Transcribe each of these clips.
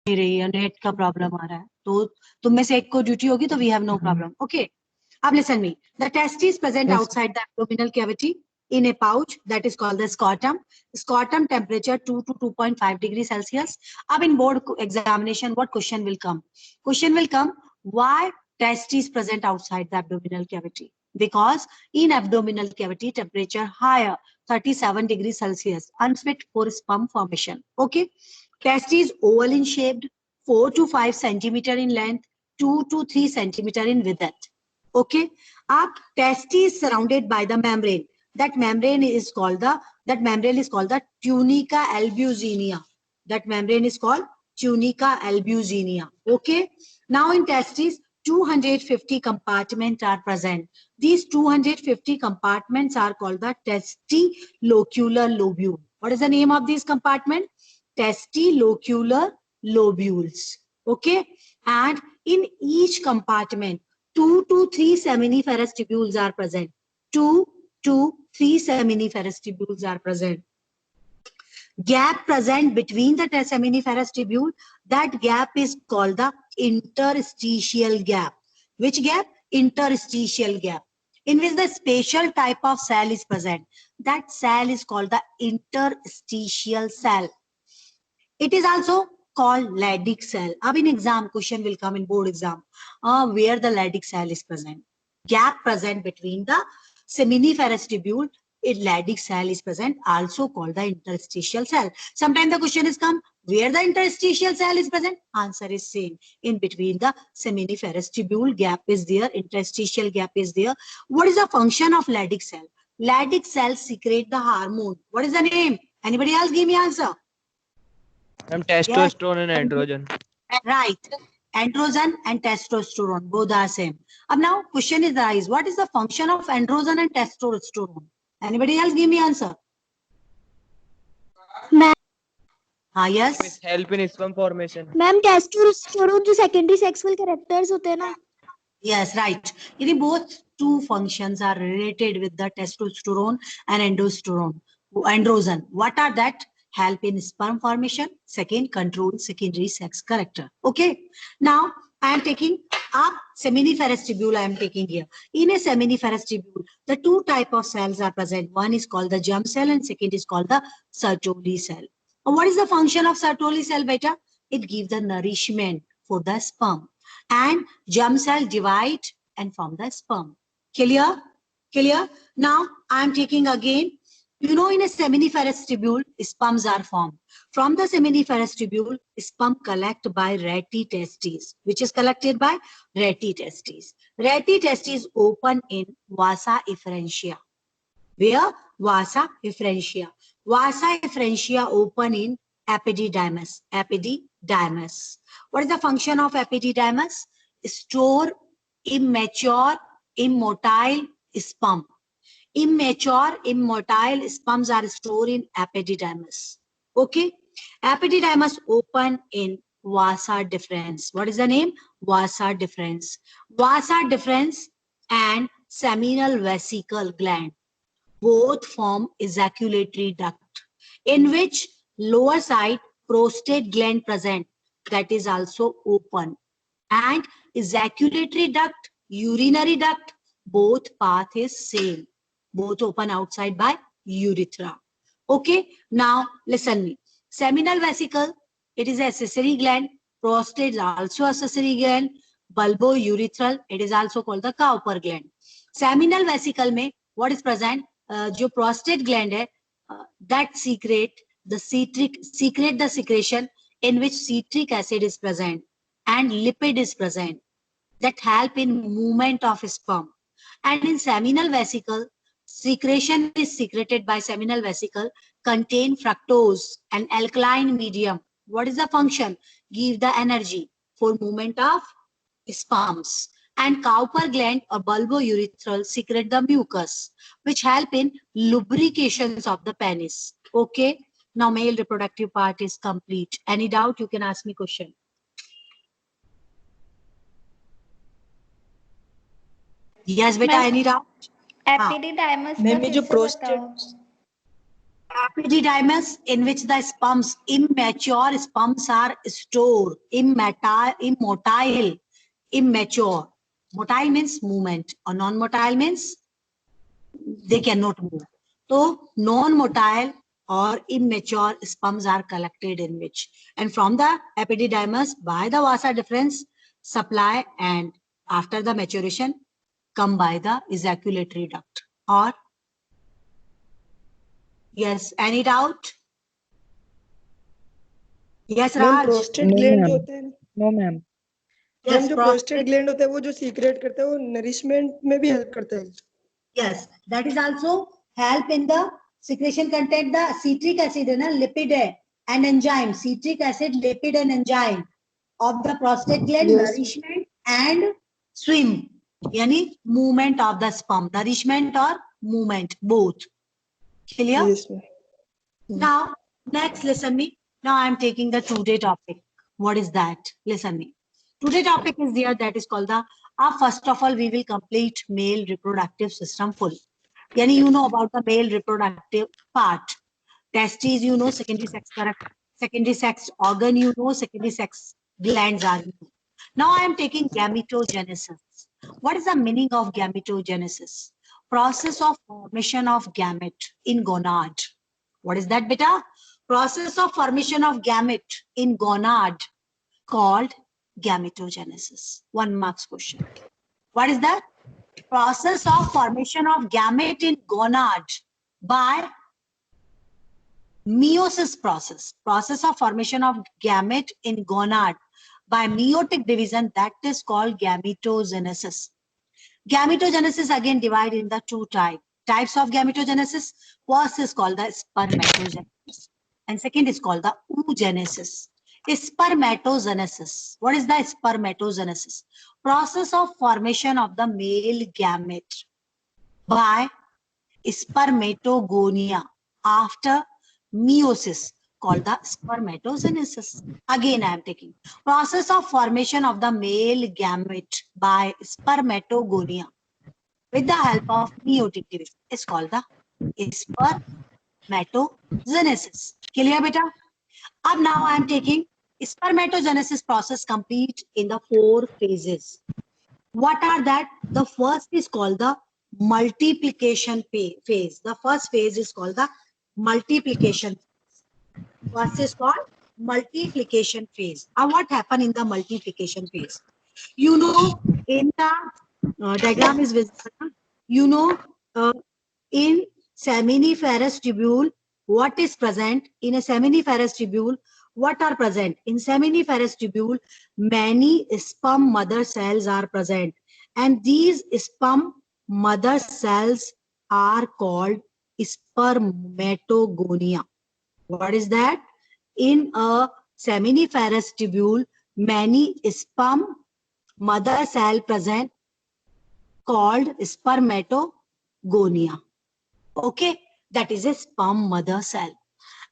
नहीं रही है, नेट का प्रॉब्लम आ रहा है, तो तुम में से एक को ड्यूटी होगी तो we have no problem. Okay, अब listen me. The testes present Yes. outside the abdominal cavity in a pouch that is called the scrotum. Scrotum temperature 2 to 2.5 degrees Celsius. अब in board examination, what question will come? Question will come, why testes present outside the abdominal cavity? Because in abdominal cavity, temperature higher, 37 degrees Celsius, unfit for sperm formation. Okay. Testes oval in shaped, 4 to 5 centimeter in length, 2 to 3 centimeter in width. Okay. Up testis is surrounded by the membrane. That membrane is called the tunica albuginea. That membrane is called tunica albuginea. Okay. Now in testis, 250 compartments are present. These 250 compartments are called the testilocular lobule. What is the name of these compartments? Testilocular lobules. Okay. And in each compartment, 2 to 3 seminiferous tubules are present. 2 to 3 seminiferous tubules are present. Gap present between the seminiferous tubule, that gap is called the interstitial gap. Which gap? Interstitial gap. In which the special type of cell is present. That cell is called the interstitial cell. It is also called Leydig cell. Ab in exam question will come in board exam. Where the Leydig cell is present. Gap present between the seminiferous tubule. A Leydig cell is present, also called the interstitial cell. Sometimes the question is come, where the interstitial cell is present? Answer is same. In between the seminiferous tubule, gap is there, interstitial gap is there. What is the function of Leydig cell? Leydig cells secrete the hormone. What is the name? Anybody else give me answer? Testosterone and androgen. Right. Androgen and testosterone, both are same. Now question is arise, what is the function of androgen and testosterone? Anybody else give me answer? Ma'am. Yes. Help in sperm formation. Ma'am, testosterone जो secondary sexual characters होते हैं ना? Yes, right. Both two functions are related with the testosterone and androgen. What are that? Help in sperm formation. Second, control secondary sex character. Okay. Now I am taking a seminiferous tubule. I am taking here. In a seminiferous tubule, the two type of cells are present. One is called the germ cell and second is called the Sertoli cell. What is the function of Sertoli cell, beta? It gives the nourishment for the sperm. And germ cell divide and form the sperm. Clear? Clear? Now I am taking again. In a seminiferous tubule, sperms are formed. From the seminiferous tubule, sperm collect by rete testes, which is collected by rete testes. Rete testes open in vasa efferentia. Where? Vasa efferentia. Vasa efferentia open in epididymis. Epididymis. What is the function of epididymis? Store immature, immotile sperm. Immature, immotile sperms are stored in epididymis. Okay. Epididymis open in vasa deferens. What is the name? Vasa deferens. Vasa deferens and seminal vesicle gland both form ejaculatory duct, in which lower side prostate gland present, that is also open, and ejaculatory duct, urinary duct, both path is same, both open outside by urethra. Okay, now listen me. Seminal vesicle, it is accessory gland. Prostate is also accessory gland. Bulbourethral, it is also called the Cowper gland. Seminal vesicle में what is present? जो prostate gland है, that secrete the secretion in which citric acid is present and lipid is present that help in movement of sperm. And in seminal vesicle, secretion is secreted by seminal vesicle contain fructose and alkaline medium. What is the function? Give the energy for movement of sperms. And Cowper gland or bulbourethral secrete the mucus, which help in lubrications of the penis. Okay. Now male reproductive part is complete. Any doubt? You can ask me question. Yes, beta. Any doubt? Epididymis ma'am ये जो prostate Epididymis, in which the sperms, immature sperms are stored. Immotile, immature. Motile means movement, or non-motile means they cannot move. So non-motile or immature sperms are collected in which, and from the epididymis by the vasa deferens supply, and after the maturation come by the ejaculatory duct. Or yes, any doubt? Yes, ma'am Raj. Prostate No, gland जो ma'am. होता है ना, No, ma'am. Ma'am Yes, जो prostate gland होता है वो जो secret करता है वो नरिशमेंट में भी हेल्प करता है. yes, that is also help in the secretion content. The citric acid and lipid and enzyme, citric acid, lipid and enzyme of the prostate gland, Yes. nourishment and swim, yani movement of the sperm, nourishment or movement, both. Clear? Yes, ma'am. Now, next, listen me. Now I am taking the today topic. What is that? Listen me. Today topic is there, that is called the, first of all, we will complete male reproductive system full. Yani you know about the male reproductive part. Testes, you know, secondary sex organ, you know, secondary sex glands are, you know. Now I am taking gametogenesis. What is the meaning of gametogenesis? Process of formation of gamete in gonad. What is that, beta? Process of formation of gamete in gonad called gametogenesis. 1 marks question. What is that? Process of formation of gamete in gonad by meiosis process. Process of formation of gamete in gonad by meiotic division, that is called gametogenesis. Gametogenesis again divided in the two types of gametogenesis. First is called the spermatogenesis and second is called the oogenesis. Spermatogenesis. What is the spermatogenesis? Process of formation of the male gamete by spermatogonia after meiosis, called the spermatogenesis. Again I am taking process of formation of the male gamete by spermatogonia with the help of meiotic division is called the spermatogenesis. Clear, beta? Ab now I am taking spermatogenesis process complete in the 4 phases. What are that? The first is called the multiplication phase. The first phase is called the multiplication. First is called multiplication phase. And what happened in the multiplication phase? You know, in the diagram is visible. You know, in seminiferous tubule, what is present in a seminiferous tubule? What are present in seminiferous tubule? Many sperm mother cells are present, and these sperm mother cells are called spermatogonia. What is that? In a seminiferous tubule, many sperm mother cell present called spermatogonia. Okay, that is a sperm mother cell.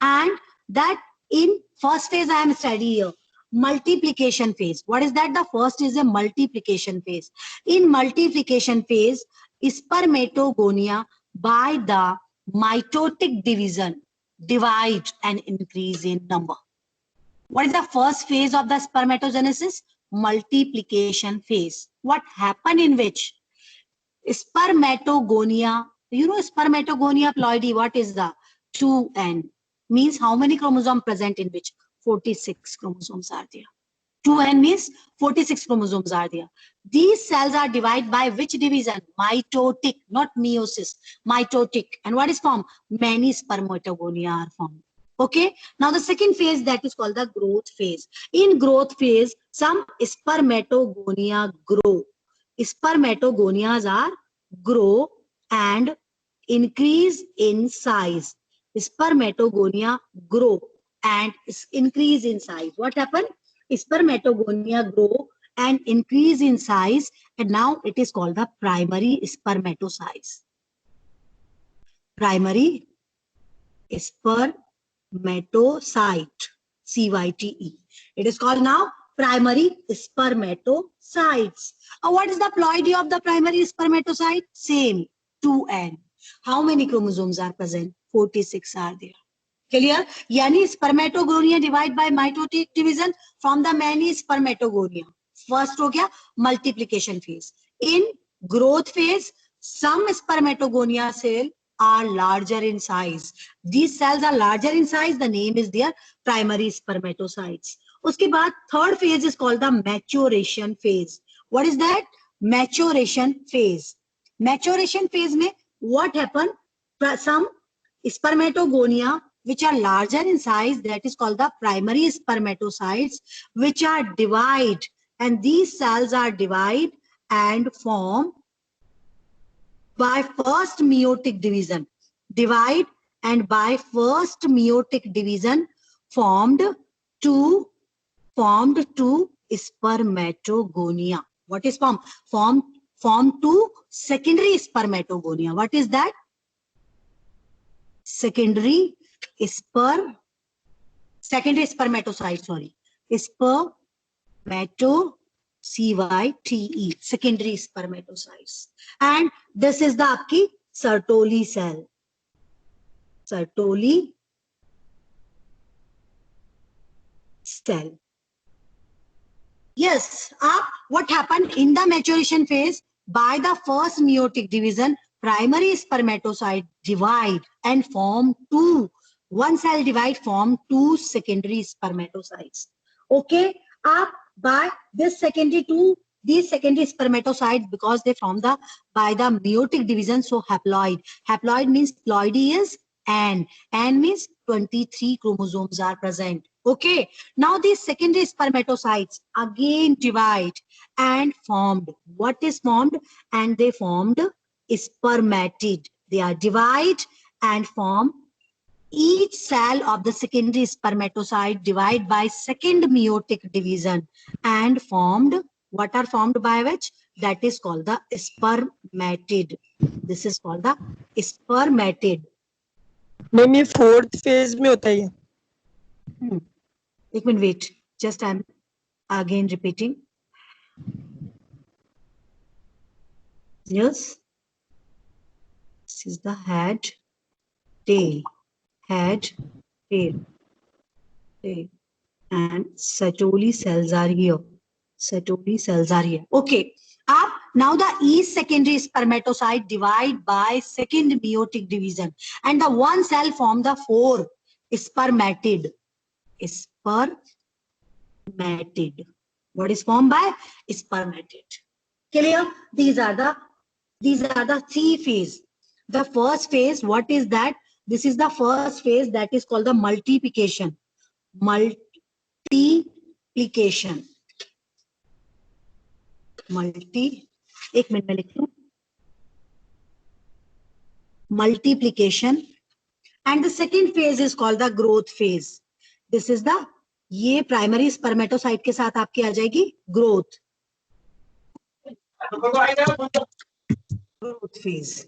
And that in first phase I am studying here, multiplication phase. What is that? The first is a multiplication phase. In multiplication phase, spermatogonia by the mitotic division divide and increase in number. What is the first phase of the spermatogenesis? Multiplication phase. What happened in which? Spermatogonia, you know, spermatogonia ploidy, what is the 2n? Means how many chromosomes present in which? 46 chromosomes are there. 2n means 46 chromosomes are there. These cells are divided by which division? Mitotic, not meiosis. Mitotic. And what is formed? Many spermatogonia are formed. Okay. Now the second phase, that is called the growth phase. In growth phase, some spermatogonia grow. Spermatogonias are grow and increase in size. Spermatogonia grow and increase in size. What happened? Spermatogonia grow and increase in size, and now it is called the primary spermatocyte. Primary spermatocyte, CYTE. It is called now primary spermatocytes. What is the ploidy of the primary spermatocyte? Same, 2n. How many chromosomes are present? 46 are there. Clear? Yani spermatogonia divide by mitotic division from the many spermatogonia. First हो गया multiplication phase. In growth phase, some spermatogonia cell are larger in size. These cells are larger in size. The name is their primary spermatocytes. उसके बाद third phase is called the maturation phase. What is that? Maturation phase. Maturation phase में what happen? Some spermatogonia which are larger in size, that is called the primary spermatocytes, which are divide, and these cells are divide and form by first meiotic division. Divide and by first meiotic division formed two spermatogonia. What is formed? Formed two secondary spermatogonia. What is that? Secondary spermatocyte, sorry. Spermatocyte, secondary spermatocytes. And this is the आपकी Sertoli cell. Sertoli cell. Yes, what happened in the maturation phase? By the first meiotic division, primary spermatocyte divide and form two. One cell divide form two secondary spermatocytes. Okay, by this these secondary spermatocytes, because they form by the meiotic division, so haploid. Haploid means ploidy is N. N means 23 chromosomes are present. Okay, now these secondary spermatocytes again divide and formed. What is formed? And they formed spermatid. They are divide and form. Each cell of the secondary spermatocyte divide by second meiotic division and formed. What are formed by which? That is called the spermatid. This is called the spermatid. Ma'am ये fourth phase में होता है ये? एक minute wait, just I'm again repeating. Yes, this is the head, tail, and Sertoli cells are here. Sertoli cells are here. Okay. Now the each secondary spermatocyte divide by second meiotic division, and the one cell form the four spermatid. Spermatid. What is formed by spermatid? Clear? These are the three phases. The first phase, what is that? This is the first phase, that is called the multiplication. एक minute में लिख लूं. Multiplication. And the second phase is called the growth phase. This is the, ये primary spermatocyte के साथ आपकी आ जाएगी growth phase.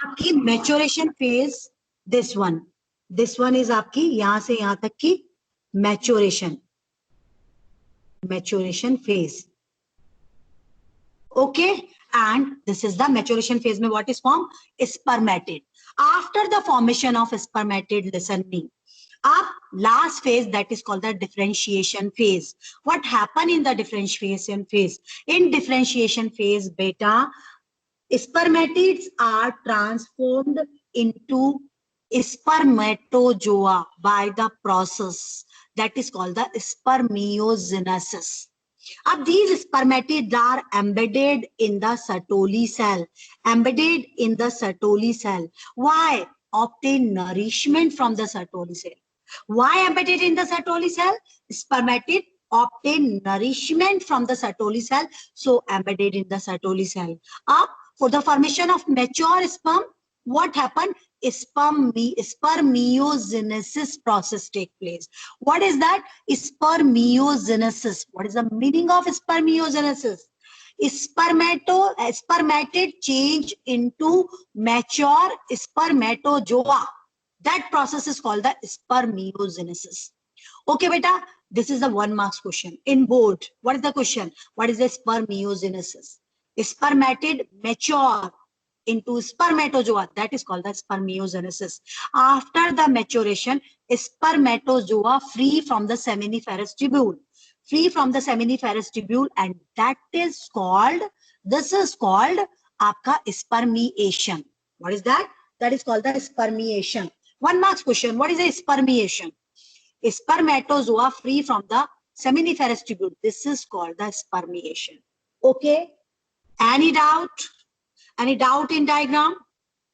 आपकी maturation phase, this one is आपकी यहां से यहां तक की maturation phase. Okay, and this is the maturation phase में what is formed? Spermatid. After the formation of spermatid, listen me. Last phase, that is called the differentiation phase. What happened in the differentiation phase? In differentiation phase, beta, spermatids are transformed into spermatozoa by the process that is called the spermiogenesis. These spermatids are embedded in the Sertoli cell. Why? Obtain nourishment from the Sertoli cell. Why embedded in the Sertoli cell? Spermatid obtain nourishment from the Sertoli cell, so embedded in the Sertoli cell. For the formation of mature sperm, what happened? Spermiogenesis process take place. What is that? Spermiogenesis. What is the meaning of spermiogenesis? Spermatid change into mature spermatozoa. That process is called the spermiogenesis. Okay, beta, this is the 1 marks question in board. What is the question? What is the spermiogenesis? Spermatid mature into spermatozoa. That is called the spermiogenesis. After the maturation, spermatozoa free from the seminiferous tubule. Free from the seminiferous tubule, and that is called, this is called आपका spermiation. What is that? That is called the spermiation. 1 marks question. What is a spermiation? Spermatozoa free from the seminiferous tubule. This is called the spermiation. Okay. Any doubt? Any doubt in diagram?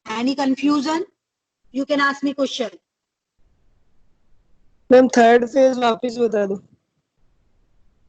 Any confusion? You can ask me question. Ma'am third phase वापस बता दो.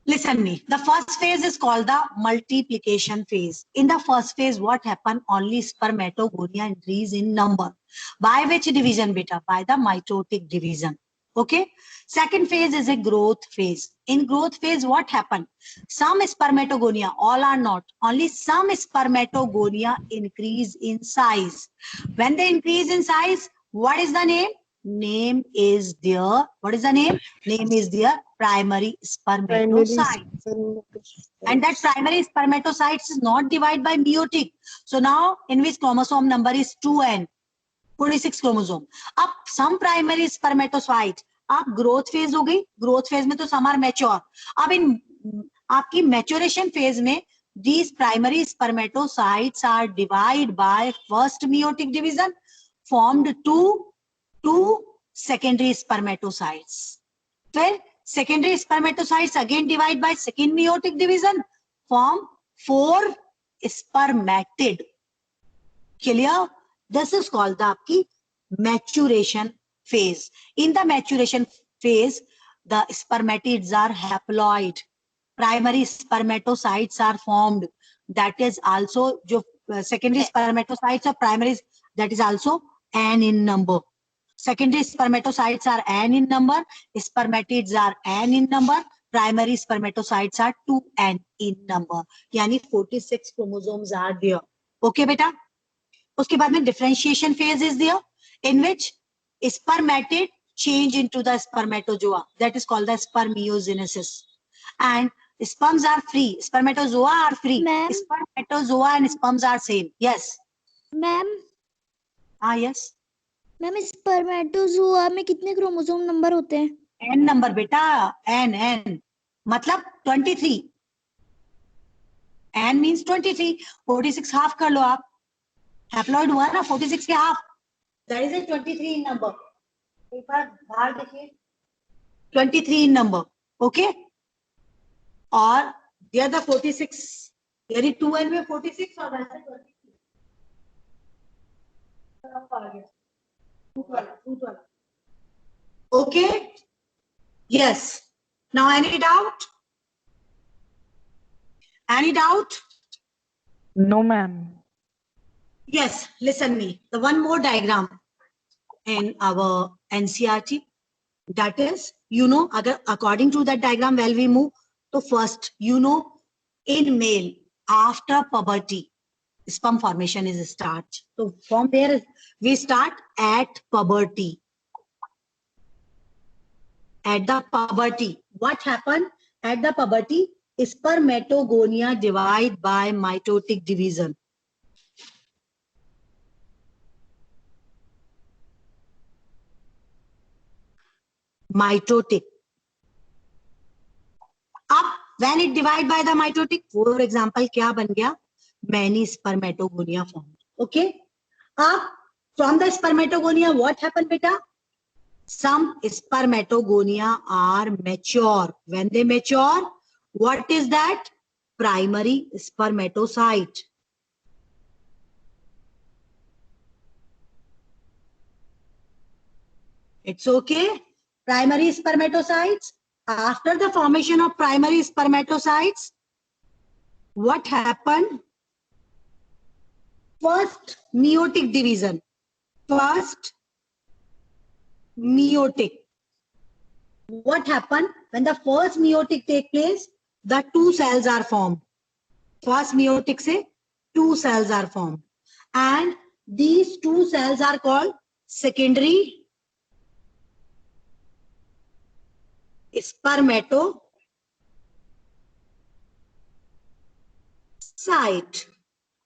Listen me. The first phase is called the multiplication phase. In the first phase, what happened? Only spermatogonia increase in number. By which division, beta? By the mitotic division. Okay. Second phase is a growth phase. In growth phase, what happened? Some spermatogonia, all are not. Only some spermatogonia increase in size. When they increase in size, what is the name? Name is their, what is the name? Name is their primary spermatocyte. And that primary spermatocytes is not divided by meiotic. So now in which chromosome number is 2n, 46 chromosome. अब some primary spermatocyte, अब growth phase हो गई. Growth phase में तो some are mature. अब इन आपकी maturation phase में these primary spermatocytes are divided by first meiotic division, formed two secondary spermatocytes. फिर secondary spermatocytes again divide by second meiotic division, form 4 spermatid. Clear? This is called the आपकी maturation phase. In the maturation phase, the spermatids are haploid. Primary spermatocytes are formed. That is also जो secondary spermatocytes or primaries, that is also n in number. Secondary spermatocytes are n in number, spermatids are n in number, primary spermatocytes are 2n in number. यानी 46 chromosomes are there. Okay बेटा? उसके बाद में differentiation phase is there, in which spermatid change into the spermatozoa. That is called the spermiogenesis. And sperms are free. Spermatozoa are free. Spermatozoa and sperms are same. Yes. Ma'am Yes. Ma'am spermatozoa में कितने chromosome number होते हैं? n number बेटा, n मतलब 23. n means 23. 46 half कर लो आप. Haploid हुआ ना 46 के half. That is a 23 in number. एक बार बाहर देखिए. 23 in number. Okay. और the other 46. यानी 2n में 46 और वैसे 23. आ गया. Okay. Yes. Now any doubt? Any doubt? No, ma'am. Yes. Listen me. The one more diagram in our NCRT. That is, you know, according to that diagram, while we move to first, you know, in male after puberty, sperm formation is start. So from there we start at puberty. At the puberty, what happened at the puberty? Spermatogonia divide by mitotic division. Mitotic. Up when it divide by the mitotic, for example, क्या बन गया? Many spermatogonia formed. Okay. Up from the spermatogonia, what happened, beta? Some spermatogonia are mature. When they mature, what is that? Primary spermatocyte. It's okay. Primary spermatocytes. After the formation of primary spermatocytes, what happened? First meiotic division. First meiotic. What happened when the first meiotic take place? The two cells are formed. First meiotic से two cells are formed, and these two cells are called secondary spermatocyte.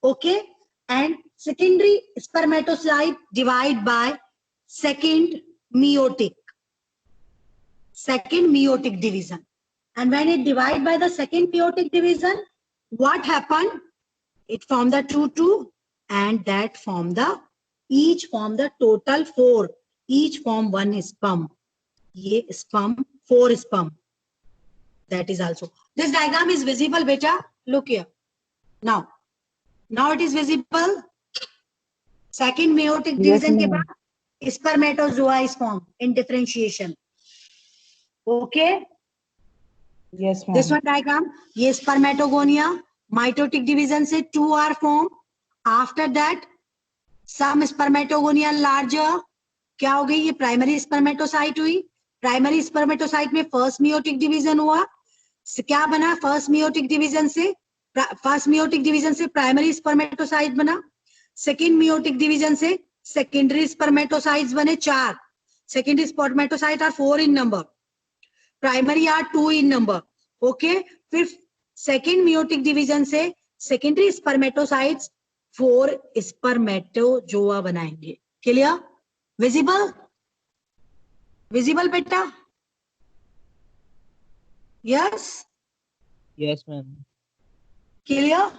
Okay, and secondary spermatocyte divide by second meiotic division. And when it divide by the second meiotic division, what happened? It form the 2 and that form the each form the total 4, each form 1 sperm. Ye sperm 4 sperm. That is also, this diagram is visible beta. Look here. Now it is visible. Second meiotic Yes, division के ma'am. बाद spermatozoa is formed in differentiation. Okay. Yes, This ma'am. one diagram, ये spermatogonia, mitotic division से 2 are formed. After that, some spermatogonia larger, क्या हो गई? ये primary spermatocyte हुई. Primary spermatocyte में फर्स्ट मियोटिक डिवीजन हुआ. क्या बना? फर्स्ट मियोटिक डिवीजन से प्राइमरी स्पर्मेटोसाइट बना. सेकेंड मियोटिक डिवीजन से सेकेंडरी स्पर्मेटोसाइट्स बने 4. Secondary spermatocyte are 4 in number. Primary are 2 in number. Okay. फिर सेकेंड मियोटिक डिवीजन से सेकेंडरी स्पर्मेटोसाइट्स 4 स्पर्मेटोजोआ बनाएंगे. क्लियर? विजिबल बेटा? यस. Yes, ma'am. क्लियर?